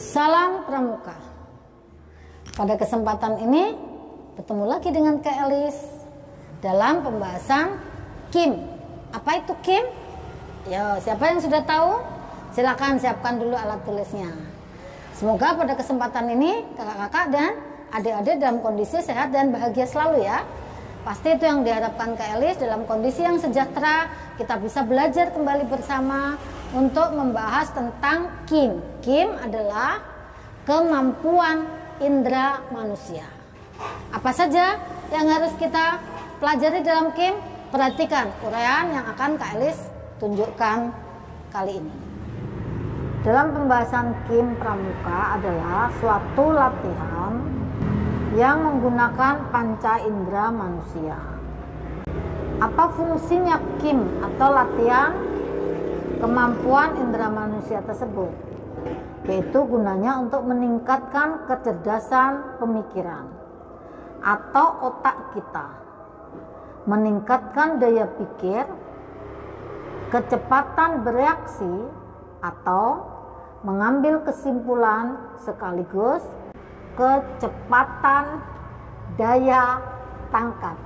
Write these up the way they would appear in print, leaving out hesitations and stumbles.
Salam Pramuka. Pada kesempatan ini bertemu lagi dengan Kak Elis dalam pembahasan Kim. Apa itu Kim? Ya, siapa yang sudah tahu? Silakan siapkan dulu alat tulisnya. Semoga pada kesempatan ini kakak-kakak dan adik-adik dalam kondisi sehat dan bahagia selalu ya. Pasti itu yang diharapkan Kak Elis, dalam kondisi yang sejahtera kita bisa belajar kembali bersama untuk membahas tentang Kim. Kim adalah kemampuan indera manusia. Apa saja yang harus kita pelajari dalam Kim? Perhatikan uraian yang akan Kak Elis tunjukkan kali ini. Dalam pembahasan Kim Pramuka adalah suatu latihan yang menggunakan panca indera manusia. Apa fungsinya Kim atau latihan kemampuan indera manusia tersebut? Yaitu gunanya untuk meningkatkan kecerdasan pemikiran atau otak kita, meningkatkan daya pikir, kecepatan bereaksi atau mengambil kesimpulan, sekaligus kecepatan daya tangkap.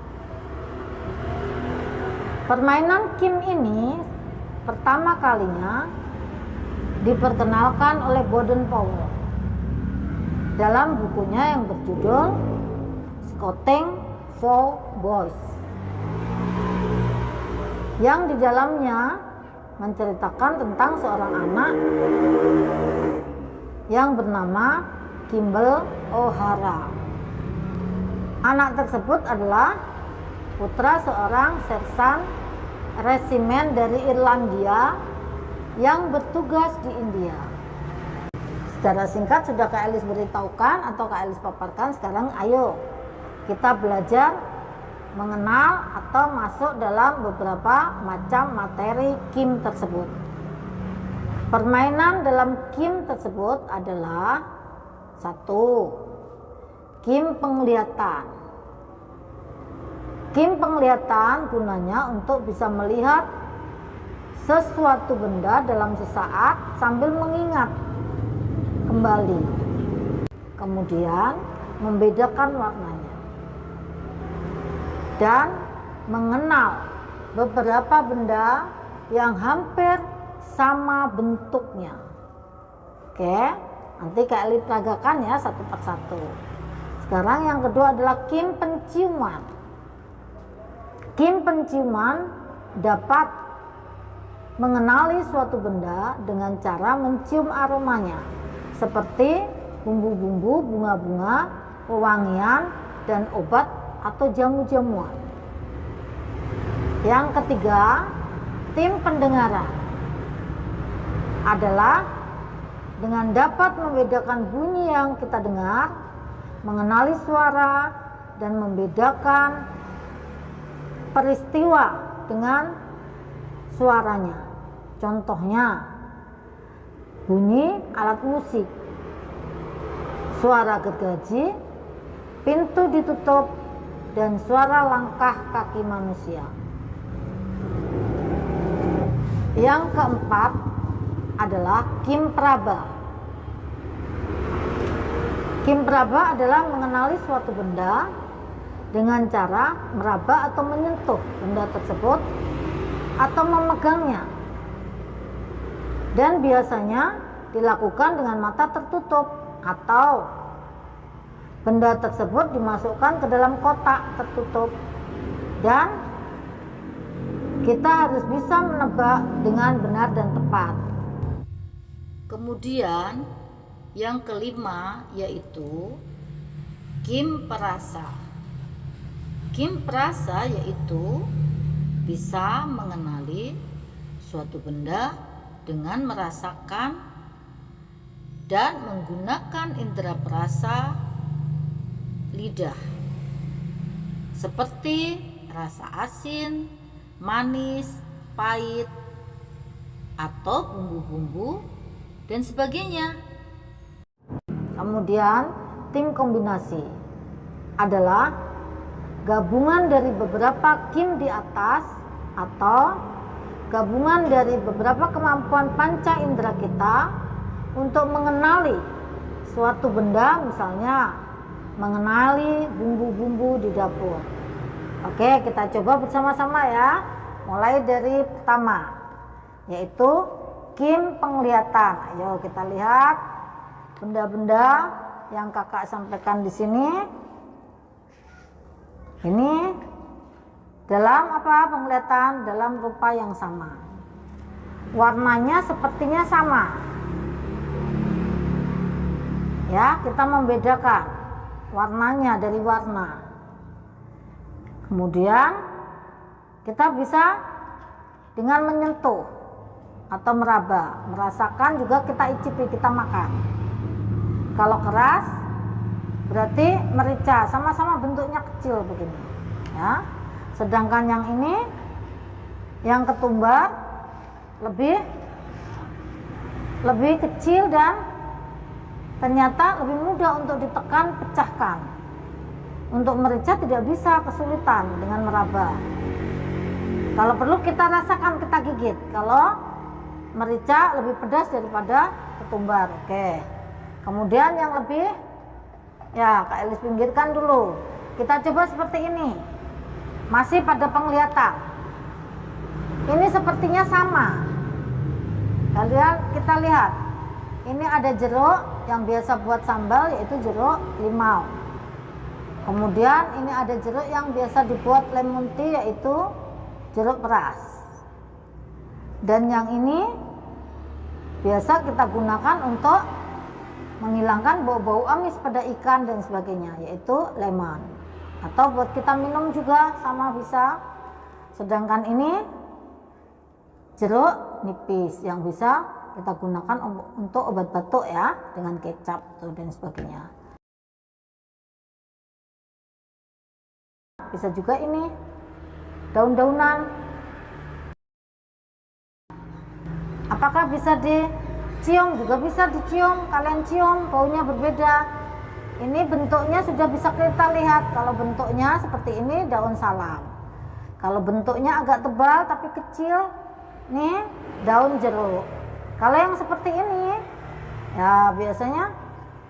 Permainan Kim ini pertama kalinya diperkenalkan oleh Baden-Powell dalam bukunya yang berjudul Scouting for Boys, yang di dalamnya menceritakan tentang seorang anak yang bernama Kimball O'Hara. Anak tersebut adalah putra seorang sersan resimen dari Irlandia yang bertugas di India. Secara singkat sudah Kak Elis beritahukan atau Kak Elis paparkan. Sekarang ayo kita belajar mengenal atau masuk dalam beberapa macam materi Kim tersebut. Permainan dalam Kim tersebut adalah 1. Kim penglihatan. Kim penglihatan gunanya untuk bisa melihat sesuatu benda dalam sesaat sambil mengingat kembali, kemudian membedakan warnanya dan mengenal beberapa benda yang hampir sama bentuknya. Oke, nanti Kak Elis peragakan ya satu persatu. Sekarang yang kedua adalah Kim penciuman. Kim penciuman dapat mengenali suatu benda dengan cara mencium aromanya, seperti bumbu-bumbu, bunga-bunga, wewangian, dan obat atau jamu-jamuan. Yang ketiga, tim pendengaran adalah dengan dapat membedakan bunyi yang kita dengar, mengenali suara, dan membedakan peristiwa dengan suaranya. Contohnya, bunyi alat musik, suara gergaji, pintu ditutup, dan suara langkah kaki manusia. Yang keempat adalah Kim Praba. Kim Praba adalah mengenali suatu benda dengan cara meraba atau menyentuh benda tersebut atau memegangnya, dan biasanya dilakukan dengan mata tertutup atau benda tersebut dimasukkan ke dalam kotak tertutup, dan kita harus bisa menebak dengan benar dan tepat. Kemudian yang kelima yaitu Kim perasa. Kim perasa yaitu bisa mengenali suatu benda dengan merasakan dan menggunakan indera perasa lidah, seperti rasa asin, manis, pahit, atau bumbu-bumbu dan sebagainya. Kemudian tim kombinasi adalah gabungan dari beberapa Kim di atas atau gabungan dari beberapa kemampuan panca indera kita untuk mengenali suatu benda, misalnya mengenali bumbu-bumbu di dapur. Oke, kita coba bersama-sama ya. Mulai dari pertama, yaitu kim penglihatan. Ayo kita lihat benda-benda yang kakak sampaikan di sini. Ini dalam apa penglihatan? Dalam rupa yang sama. Warnanya sepertinya sama. Ya, kita membedakan warnanya dari warna. Kemudian kita bisa dengan menyentuh atau meraba, merasakan, juga kita icipi, kita makan. Kalau keras berarti merica, sama-sama bentuknya kecil begini ya. Sedangkan yang ini, yang ketumbar, lebih kecil dan ternyata lebih mudah untuk ditekan, pecahkan. Untuk merica tidak bisa, kesulitan dengan meraba. Kalau perlu kita rasakan, kita gigit. Kalau merica lebih pedas daripada ketumbar. Oke. Kemudian yang lebih, ya Kak Elis pinggirkan dulu. Kita coba seperti ini. Masih pada penglihatan. Ini sepertinya sama. Kalian kita lihat. Ini ada jeruk yang biasa buat sambal, yaitu jeruk limau. Kemudian ini ada jeruk yang biasa dibuat lemon tea, yaitu jeruk peras. Dan yang ini biasa kita gunakan untuk menghilangkan bau-bau amis pada ikan dan sebagainya, yaitu lemon. Atau buat kita minum juga sama bisa. Sedangkan ini jeruk nipis yang bisa kita gunakan untuk obat batuk ya, dengan kecap dan sebagainya. Bisa juga ini daun-daunan. Apakah bisa dicium? Juga bisa dicium. Kalian cium, baunya berbeda. Ini bentuknya sudah bisa kita lihat. Kalau bentuknya seperti ini, daun salam. Kalau bentuknya agak tebal tapi kecil, nih daun jeruk. Kalau yang seperti ini, ya biasanya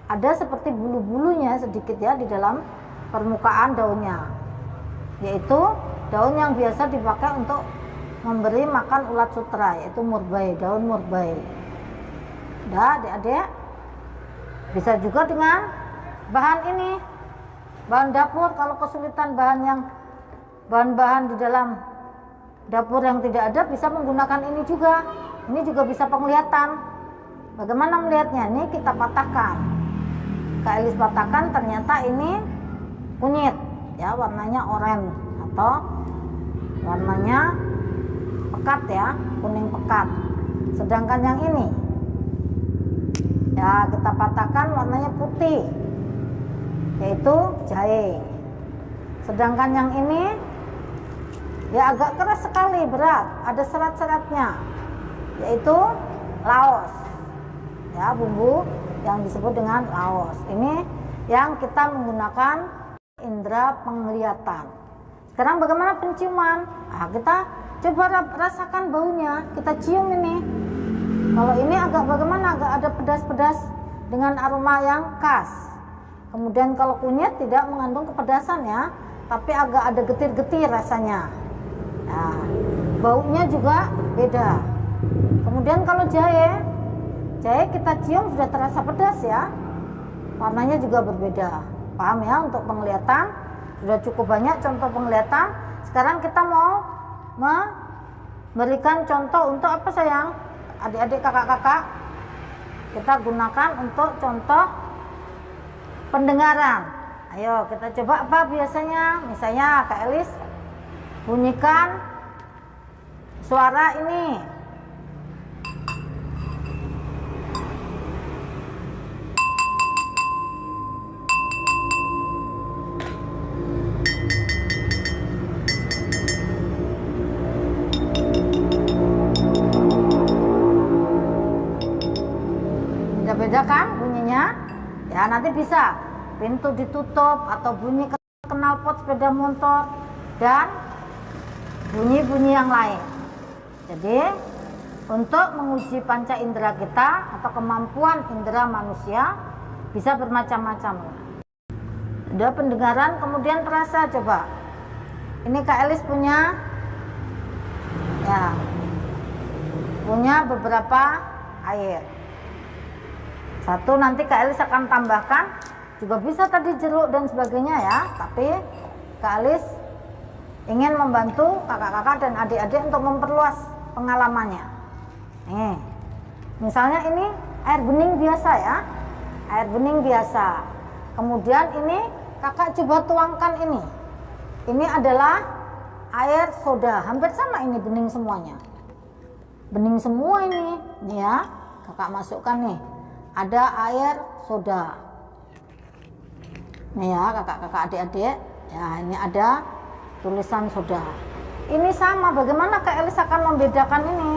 ada seperti bulu-bulunya sedikit ya di dalam permukaan daunnya, yaitu daun yang biasa dipakai untuk memberi makan ulat sutra, yaitu murbai, daun murbai. Nah, adik-adik bisa juga dengan bahan ini, bahan dapur. Kalau kesulitan bahan-bahan di dalam dapur yang tidak ada, bisa menggunakan ini juga. Ini juga bisa penglihatan. Bagaimana melihatnya? Ini kita patahkan. Kak Elis patahkan, ternyata ini kunyit ya, warnanya oranye atau warnanya pekat ya, kuning pekat. Sedangkan yang ini ya kita patahkan, warnanya putih, yaitu jahe. Sedangkan yang ini ya agak keras sekali, berat, ada serat-seratnya, yaitu laos ya, bumbu yang disebut dengan laos. Ini yang kita menggunakan indera penglihatan. Sekarang bagaimana penciuman? Nah, kita coba rasakan baunya, kita cium ini. Kalau ini agak bagaimana, agak ada pedas-pedas dengan aroma yang khas. Kemudian kalau kunyit tidak mengandung kepedasan ya, tapi agak ada getir-getir rasanya. Nah, baunya juga beda. Kemudian kalau jahe kita cium sudah terasa pedas ya, warnanya juga berbeda. Paham ya? Untuk penglihatan sudah cukup banyak contoh penglihatan. Sekarang kita mau memberikan contoh untuk apa sayang? Adik-adik, kakak-kakak, kita gunakan untuk contoh pendengaran. Ayo kita coba apa biasanya? Misalnya Kak Elis bunyikan suara ini. Beda kan bunyinya ya, nanti bisa pintu ditutup atau bunyi knalpot sepeda motor dan bunyi-bunyi yang lain. Jadi untuk menguji panca indera kita atau kemampuan indera manusia, bisa bermacam-macam. Udah pendengaran, kemudian terasa, coba. Ini Kak Elis punya ya, punya beberapa air. Satu nanti Kak Elis akan tambahkan, juga bisa tadi jeruk dan sebagainya ya, tapi Kak Elis ingin membantu kakak-kakak dan adik-adik untuk memperluas pengalamannya. Nih, misalnya ini air bening biasa ya, air bening biasa. Kemudian ini kakak coba tuangkan ini. Ini adalah air soda, hampir sama ini bening semuanya. Bening semua ini, nih ya, kakak masukkan nih. Ada air soda. Nih ya, kakak-kakak adik-adik, ya ini ada tulisan soda. Ini sama, bagaimana Kak Elis akan membedakan ini?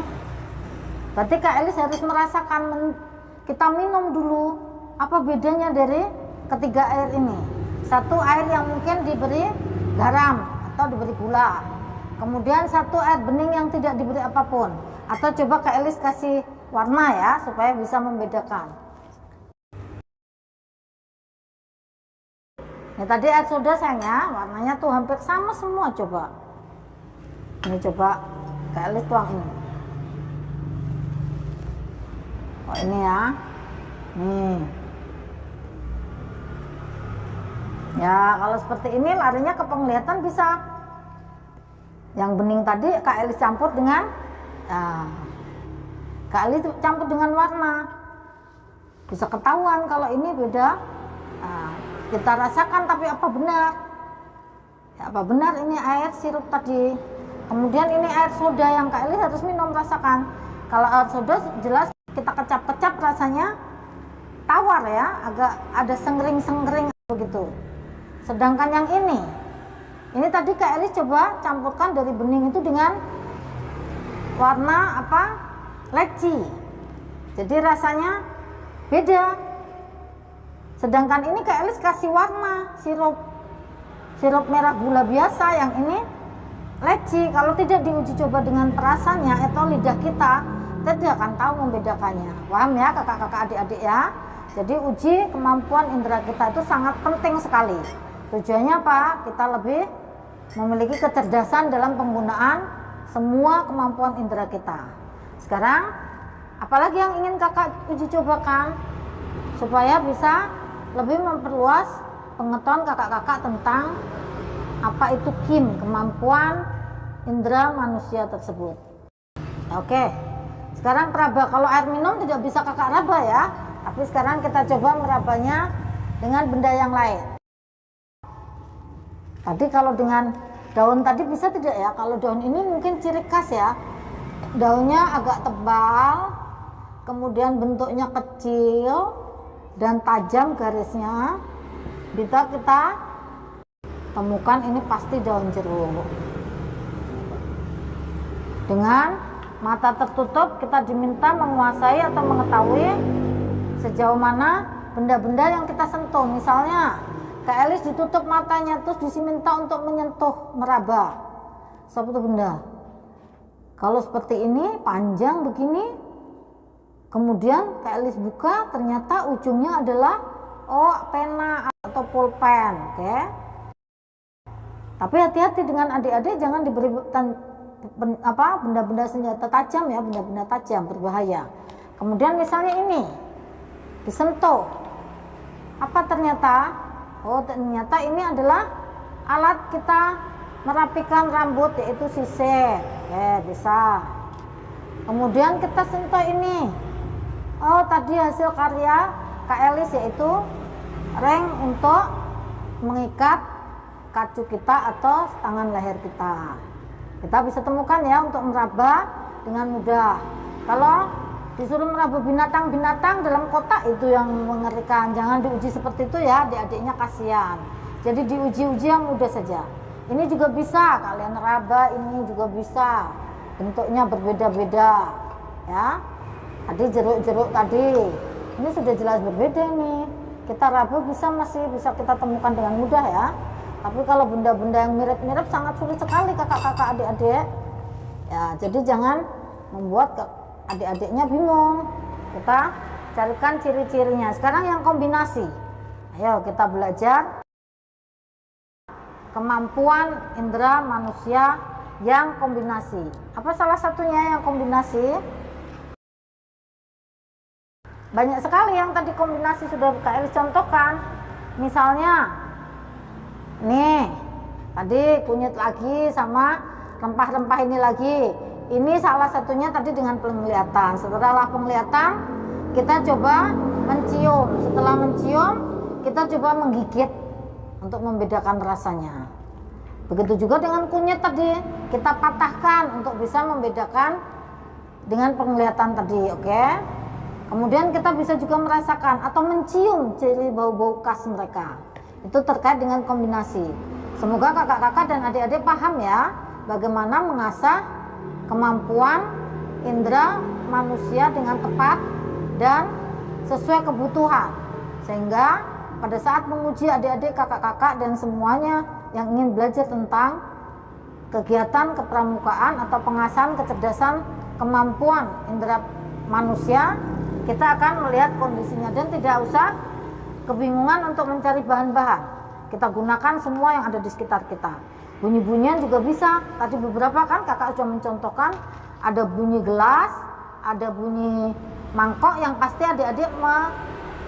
Berarti Kak Elis harus merasakan, kita minum dulu apa bedanya dari ketiga air ini. Satu air yang mungkin diberi garam atau diberi gula, kemudian satu air bening yang tidak diberi apapun. Atau coba Kak Elis kasih warna ya, supaya bisa membedakan. Ini tadi air soda sayangnya, warnanya tuh hampir sama semua, coba. Ini coba Kak Elis tuang ini. Oh ini ya, nih. Ya kalau seperti ini larinya ke penglihatan bisa. Yang bening tadi Kak Elis campur dengan, ya, Kak Elis campur dengan warna. Bisa ketahuan kalau ini beda. Nah, kita rasakan, tapi apa benar? Ya, apa benar ini air sirup tadi? Kemudian ini air soda yang Kak Elis harus minum, rasakan. Kalau air soda jelas kita kecap-kecap rasanya tawar ya, agak ada senggering-senggering begitu. Sedangkan yang ini tadi Kak Elis coba campurkan dari bening itu dengan warna apa? Leci. Jadi rasanya beda. Sedangkan ini Kak Elis kasih warna sirup merah gula biasa, yang ini leci. Kalau tidak diuji coba dengan perasaannya atau lidah kita tidak akan tahu membedakannya. Paham ya kakak-kakak adik-adik ya? Jadi uji kemampuan indera kita itu sangat penting sekali. Tujuannya apa? Kita lebih memiliki kecerdasan dalam penggunaan semua kemampuan indera kita. Sekarang apalagi yang ingin kakak uji cobakan supaya bisa lebih memperluas pengetahuan kakak-kakak tentang apa itu KIM, kemampuan indera manusia tersebut. Oke, sekarang peraba. Kalau air minum tidak bisa kakak raba ya, tapi sekarang kita coba merabanya dengan benda yang lain. Tadi kalau dengan daun tadi bisa tidak ya? Kalau daun ini mungkin ciri khas ya, daunnya agak tebal, kemudian bentuknya kecil dan tajam garisnya. Bisa kita temukan ini pasti daun jeruk. Dengan mata tertutup kita diminta menguasai atau mengetahui sejauh mana benda-benda yang kita sentuh. Misalnya Kak Elis ditutup matanya, terus diminta untuk menyentuh, meraba suatu benda. Kalau seperti ini panjang begini, kemudian Kak Elis buka, ternyata ujungnya adalah pena atau pulpen. Oke. Tapi hati-hati dengan adik-adik, jangan diberikan benda-benda senjata tajam ya, benda-benda tajam berbahaya. Kemudian misalnya ini disentuh, apa ternyata? Ternyata ini adalah alat kita merapikan rambut, yaitu sisir. Bisa. Kemudian kita sentuh ini, tadi hasil karya Kak Elis, yaitu reng untuk mengikat kacu kita atau tangan leher kita. Kita bisa temukan ya untuk meraba dengan mudah. Kalau disuruh meraba binatang-binatang dalam kotak, itu yang mengerikan. Jangan diuji seperti itu ya, adik-adiknya kasihan. Jadi diuji-uji yang mudah saja. Ini juga bisa kalian raba, ini juga bisa. Bentuknya berbeda-beda ya. Tadi jeruk-jeruk tadi, ini sudah jelas berbeda ini. Kita raba masih bisa kita temukan dengan mudah ya. Tapi kalau benda-benda yang mirip-mirip sangat sulit sekali kakak-kakak adik-adik ya. Jadi jangan membuat adik-adiknya bingung. Kita carikan ciri-cirinya. Sekarang yang kombinasi. Ayo kita belajar kemampuan indera manusia yang kombinasi. Apa salah satunya yang kombinasi? Banyak sekali yang tadi kombinasi sudah Kak Elis contohkan. Misalnya, nih, tadi kunyit lagi sama rempah-rempah ini lagi. Ini salah satunya tadi dengan penglihatan. Setelah penglihatan, kita coba mencium. Setelah mencium, kita coba menggigit untuk membedakan rasanya. Begitu juga dengan kunyit tadi, kita patahkan untuk bisa membedakan dengan penglihatan tadi, oke? Kemudian kita bisa juga merasakan atau mencium ciri bau-bau khas mereka. Itu terkait dengan kombinasi. Semoga kakak-kakak dan adik-adik paham ya, bagaimana mengasah kemampuan indera manusia dengan tepat dan sesuai kebutuhan. Sehingga pada saat menguji adik-adik, kakak-kakak dan semuanya yang ingin belajar tentang kegiatan kepramukaan atau pengasahan kecerdasan kemampuan indera manusia, kita akan melihat kondisinya dan tidak usah kebingungan untuk mencari bahan-bahan. Kita gunakan semua yang ada di sekitar kita. Bunyi-bunyian juga bisa. Tadi beberapa kan kakak sudah mencontohkan, ada bunyi gelas, ada bunyi mangkok, yang pasti adik-adik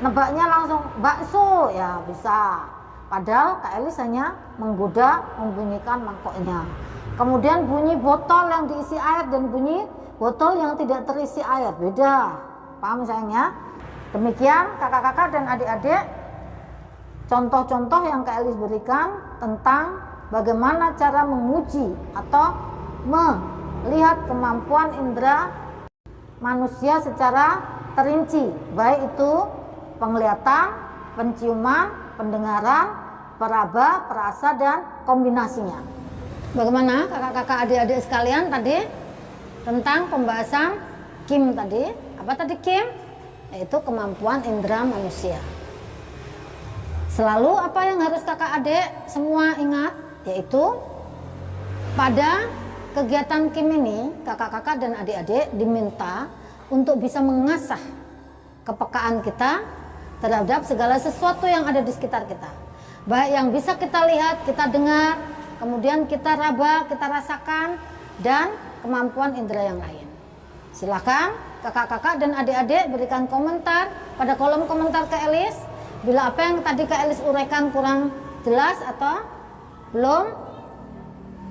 nebaknya langsung bakso, ya bisa. Padahal Kak Elis hanya menggoda membunyikan mangkoknya. Kemudian bunyi botol yang diisi air dan bunyi botol yang tidak terisi air, beda. Paham sayangnya? Demikian kakak-kakak dan adik-adik, contoh-contoh yang Kak Elis berikan tentang bagaimana cara menguji atau melihat kemampuan indera manusia secara terinci, baik itu penglihatan, penciuman, pendengaran, peraba, perasa, dan kombinasinya. Bagaimana kakak-kakak adik-adik sekalian tadi tentang pembahasan Kim tadi? Apa tadi Kim? Yaitu kemampuan indera manusia. Selalu apa yang harus kakak adik semua ingat? Yaitu pada kegiatan Kim ini kakak-kakak dan adik-adik diminta untuk bisa mengasah kepekaan kita terhadap segala sesuatu yang ada di sekitar kita. Baik yang bisa kita lihat, kita dengar, kemudian kita raba, kita rasakan, dan kemampuan indera yang lain. Silakan kakak-kakak dan adik-adik berikan komentar pada kolom komentar Kak Elis bila apa yang tadi Kak Elis uraikan kurang jelas atau belum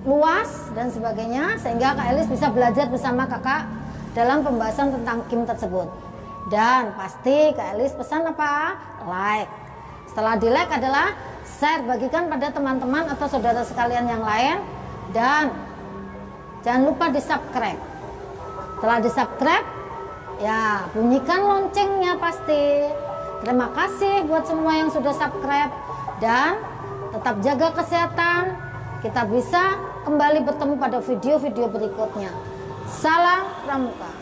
luas dan sebagainya, sehingga Kak Elis bisa belajar bersama kakak dalam pembahasan tentang Kim tersebut. Dan pasti Kak Elis pesan apa? Like. Setelah di like adalah share, bagikan pada teman-teman atau saudara sekalian yang lain, dan jangan lupa di subscribe. Setelah di subscribe, ya bunyikan loncengnya pasti. Terima kasih buat semua yang sudah subscribe, dan tetap jaga kesehatan. Kita bisa kembali bertemu pada video-video berikutnya. Salam Pramuka.